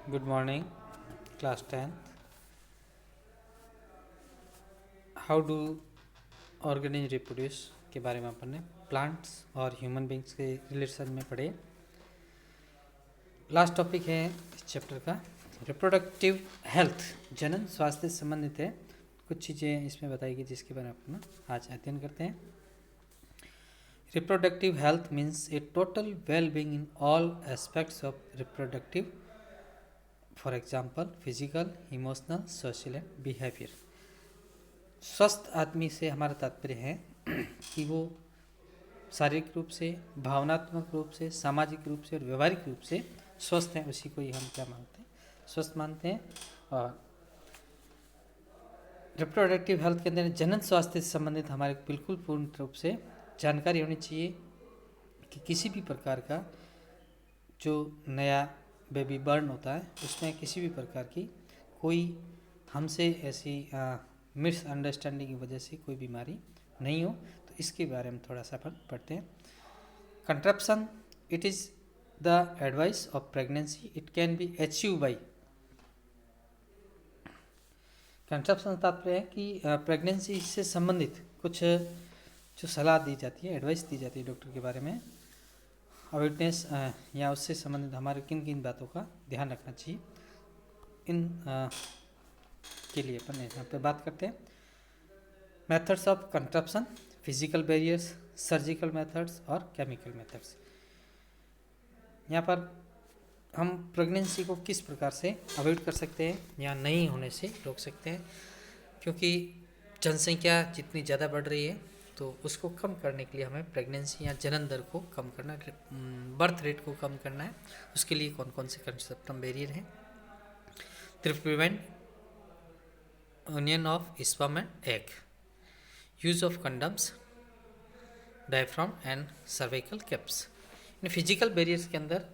Good morning class 10। How do organisms reproduce के बारे में अपन ने प्लांट्स और ह्यूमन बींग्स के रिलेशन में पढ़े। लास्ट टॉपिक है इस चैप्टर का रिप्रोडक्टिव हेल्थ, जनन स्वास्थ्य से संबंधित है। कुछ चीज़ें इसमें बताएगी जिसके बारे में अपन आज अध्ययन करते हैं। Reproductive health means A total well being in all aspects of reproductive, for example physical, emotional, social and behaviour. स्वस्थ आदमी से हमारा तात्पर्य है कि वो शारीरिक रूप से, भावनात्मक रूप से, सामाजिक रूप से और व्यवहारिक रूप से स्वस्थ हैं, उसी को ही हम क्या मानते हैं, स्वस्थ मानते हैं। और रिप्रोडक्टिव हेल्थ के अंदर जनन स्वास्थ्य से संबंधित हमारे बिल्कुल पूर्ण रूप से जानकारी होनी चाहिए कि किसी भी प्रकार का जो नया बेबी बर्न होता है उसमें किसी भी प्रकार की कोई हमसे ऐसी मिसअंडरस्टैंडिंग की वजह से कोई बीमारी नहीं हो, तो इसके बारे में थोड़ा सा अपन पढ़ते हैं। Contraception, it is the advice of pregnancy, it can be achieve by. Contraception तात्पर्य है कि प्रेगनेंसी से संबंधित कुछ जो सलाह दी जाती है, एडवाइस दी जाती है डॉक्टर के बारे में, अवेयरनेस या उससे संबंधित हमारे किन किन बातों का ध्यान रखना चाहिए, इन के लिए अपन यहाँ पे बात करते हैं। Methods of contraception, physical barriers, surgical methods और केमिकल मेथड्स। यहाँ पर हम प्रेगनेंसी को किस प्रकार से अवॉइड कर सकते हैं या नहीं होने से रोक सकते हैं, क्योंकि जनसंख्या जितनी ज़्यादा बढ़ रही है तो उसको कम करने के लिए हमें प्रेगनेंसी या जनन दर को कम करना, बर्थ रेट को कम करना है। उसके लिए कौन कौन से कंसेप्टम बैरियर हैं? To prevent union of sperm and egg, use of condoms, diaphragm and cervical caps. इन फिजिकल बैरियर्स के अंदर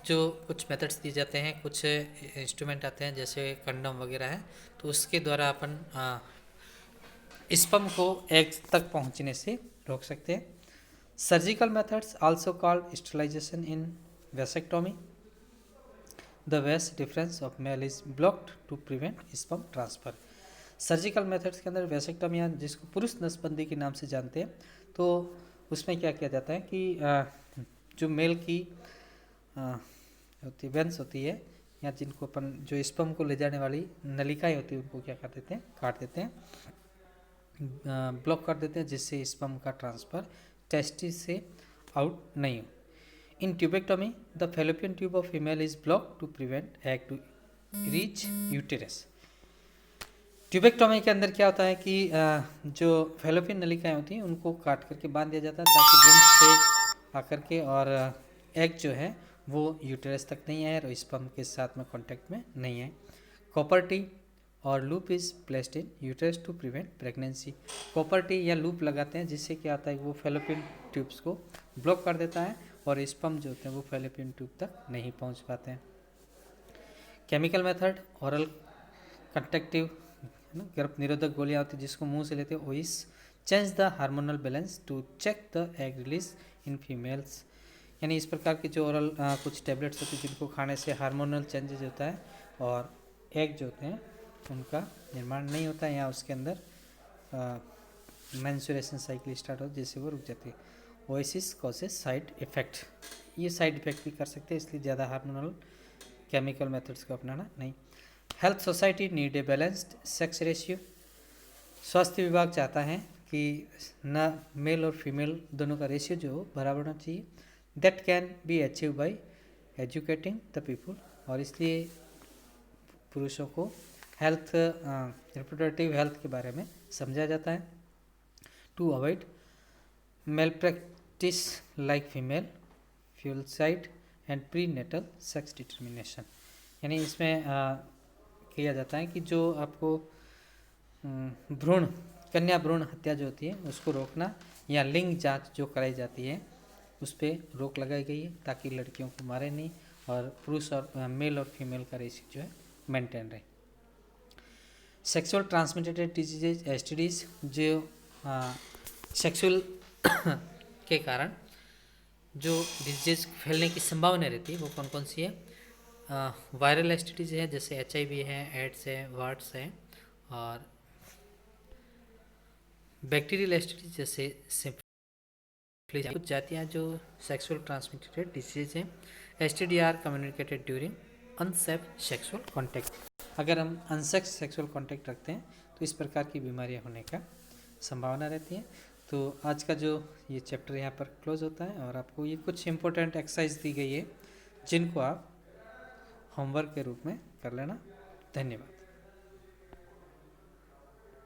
जो कुछ मेथड्स दिए जाते हैं, कुछ इंस्ट्रूमेंट आते हैं जैसे कंडम वगैरह है, तो उसके द्वारा अपन स्पर्म को एग तक पहुंचने से रोक सकते हैं। Surgical methods also called sterilisation in vasectomy, the vas deferens of male is blocked to prevent sperm transfer. Surgical methods के अंदर वेसेक्टोमी, जिसको पुरुष नसबंदी के नाम से जानते हैं, तो उसमें क्या किया जाता है कि जो मेल की होती वेंस होती है, या जिनको अपन जो स्पर्म को ले जाने वाली नलिकाएं होती है, उनको क्या कर देते हैं, काट देते हैं, ब्लॉक कर देते हैं, जिससे स्पर्म का ट्रांसफ़र टेस्टिस से आउट नहीं हो। In tubectomy the fallopian tube of female is block to prevent egg to reach uterus. Tubectomy के अंदर क्या होता है कि जो फैलोपियन नलिकाएं होती हैं उनको काट करके बांध दिया जाता है, ताकि वुम्ब से आकर के और एग जो है वो यूटेरस तक नहीं आए और स्पर्म के साथ में कांटेक्ट में नहीं आए। कॉपर टी और loop is placed in uterus to prevent pregnancy. Copper T या लूप लगाते हैं, जिससे क्या होता है वो फैलोपियन ट्यूब्स को ब्लॉक कर देता है और स्पर्म जो होते हैं वो फैलोपियन ट्यूब तक नहीं पहुंच पाते हैं। केमिकल मेथड, ओरल कंट्रक्टिव, गर्भ निरोधक गोलियाँ होती है जिसको मुंह से लेते हैं, ओइस change the hormonal balance to check the egg release in females. यानी इस प्रकार की जो ओरल कुछ टैबलेट्स होती हैं जिनको खाने से हार्मोनल चेंजेज होता है और एग जो होते हैं उनका निर्माण नहीं होता है, या उसके अंदर मेंस्ट्रुएशन साइकिल स्टार्ट हो जिससे वो रुक जाती है। ओएसिस कॉसेस साइड इफेक्ट, ये साइड इफेक्ट भी कर सकते हैं, इसलिए ज़्यादा हार्मोनल केमिकल मेथड्स को अपनाना नहीं। Health society need a balanced sex ratio. स्वास्थ्य विभाग चाहता है कि न मेल और फीमेल दोनों का रेशियो जो हो बराबर होना चाहिए। That can be achieve by educating the people, और इसलिए पुरुषों को हेल्थ, रिप्रोडक्टिव हेल्थ के बारे में समझा जाता है। To avoid malpractice like female foeticide and prenatal sex determination. यानी इसमें किया जाता है कि जो आपको भ्रूण, कन्या भ्रूण हत्या जो होती है उसको रोकना, या लिंग जांच जो कराई जाती है उस पर रोक लगाई गई है, ताकि लड़कियों को मारे नहीं और पुरुष और मेल और फीमेल का रेशियो जो है मेंटेन रहे। सेक्सुअल ट्रांसमिटेड डिजीजेज, एसटीडीज, जो सेक्सुअल के कारण जो डिजीज फैलने की संभावना रहती है वो कौन कौन सी है? वायरल एसटीडीज है जैसे HIV है, एड्स है, वार्ड्स है, और बैक्टीरियल एसटीडीज जैसे सिम्पली। कुछ जातियाँ जो सेक्सुअल ट्रांसमिटेड डिजीज हैं। STD are communicated during unsafe sexual contact. अगर हम अनसेफ सेक्सुअल कॉन्टैक्ट रखते हैं तो इस प्रकार की बीमारियां होने का संभावना रहती है। तो आज का जो ये चैप्टर यहाँ पर क्लोज होता है, और आपको ये कुछ इंपॉर्टेंट एक्सरसाइज दी गई है जिनको आप होमवर्क के रूप में कर लेना। धन्यवाद।